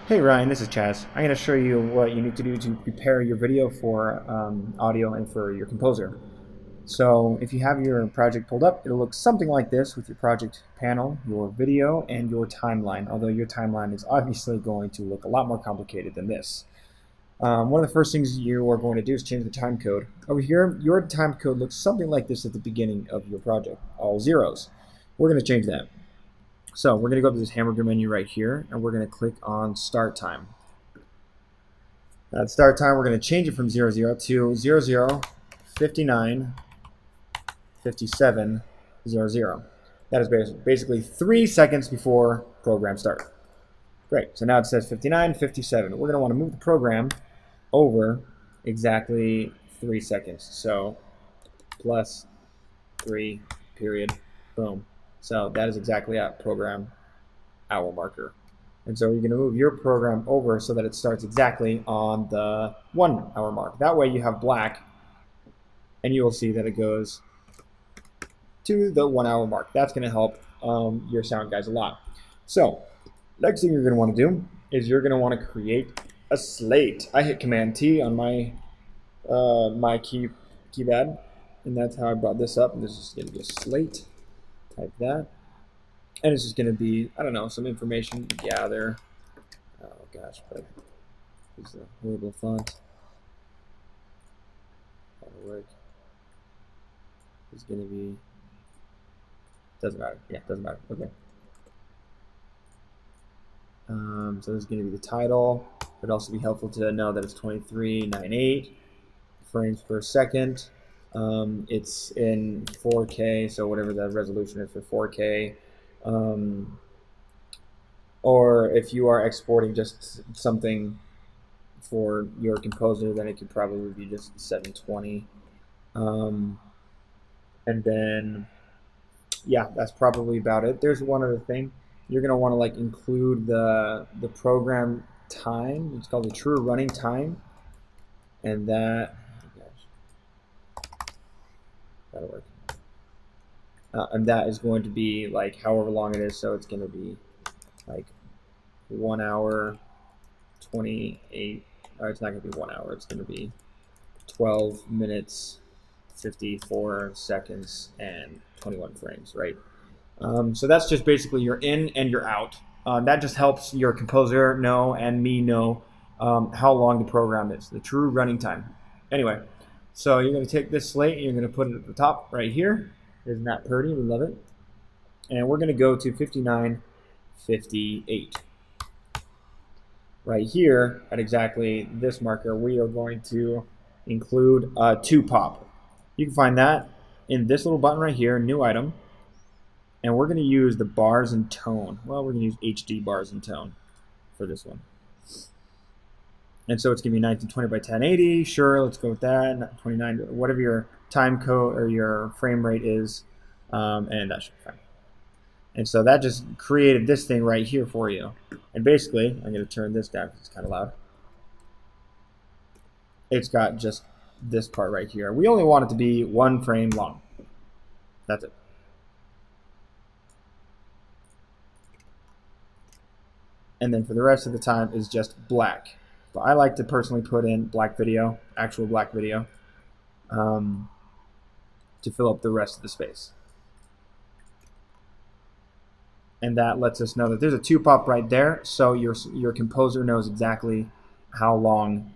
Hey Ryan, this is Chaz. I'm going to show you what you need to do to prepare your video for audio and for your composer. So if you have your project pulled up, it'll look something like this with your project panel, your video, and your timeline, although your timeline is obviously going to look a lot more complicated than this. One of the first things you are going to do is change the time code. Over here, your time code looks something like this at the beginning of your project, all zeros. We're going to change that. So we're going to go to this hamburger menu right here, and we're going to click on Start Time. At Start Time, we're going to change it from 00 to 00, 59, 57, 00. That is basically 3 seconds before program start. Great. So now it says 59, 57. We're going to want to move the program over exactly 3 seconds. So plus 3, period, boom. So that is exactly at program hour marker. And so you're going to move your program over so that it starts exactly on the 1 hour mark. That way you have black, and you will see that it goes to the 1 hour mark. That's going to help your sound guys a lot. So next thing you're going to want to do is you're going to want to create a slate. I hit Command T on my keypad, and that's how I brought this up. And this is going to be a slate. Type that, and it's just going to be, I don't know, some information to gather. Oh gosh, but it's a horrible font. That'll work. It's going to be, doesn't matter. Yeah, doesn't matter. Okay. So this is going to be the title. It'd also be helpful to know that it's 2398 frames per second. It's in 4K, so whatever the resolution is for 4K. Or if you are exporting just something for your composer, then it could probably be just 720. And then, yeah, that's probably about it. There's one other thing. You're going to want to include the program time. It's called the true running time. And that, that'll work. And that is going to be however long it is, so it's going to be 1 hour 28, or it's not going to be 1 hour, it's going to be 12 minutes 54 seconds and 21 frames, right? So that's just basically your in and your out. That just helps your composer know and me know how long the program is, the true running time. Anyway, so you're going to take this slate and you're going to put it at the top right here. Isn't that pretty? We love it. And we're going to go to 5958. Right here at exactly this marker, we are going to include a 2-pop. You can find that in this little button right here, new item. And we're going to use the bars and tone. Well, we're going to use HD bars and tone for this one. And so it's going to be 1920 by 1080. Sure, let's go with that. 29, whatever your time code or your frame rate is. And that should be fine. And so that just created this thing right here for you. And basically, I'm going to turn this down because it's kind of loud. It's got just this part right here. We only want it to be 1 frame long. That's it. And then for the rest of the time is just black. But I like to personally put in black video, actual black video, to fill up the rest of the space. And that lets us know that there's a 2-pop right there, so your composer knows exactly how long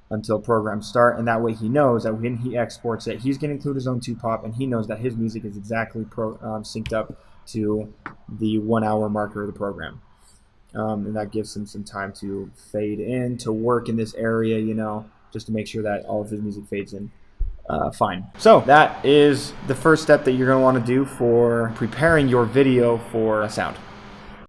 until programs start, and that way he knows that when he exports it, he's going to include his own 2-pop, and he knows that his music is exactly synced up to the 1 hour marker of the program. And that gives him some time to fade in, to work in this area, just to make sure that all of his music fades in fine. So that is the first step that you're going to want to do for preparing your video for sound.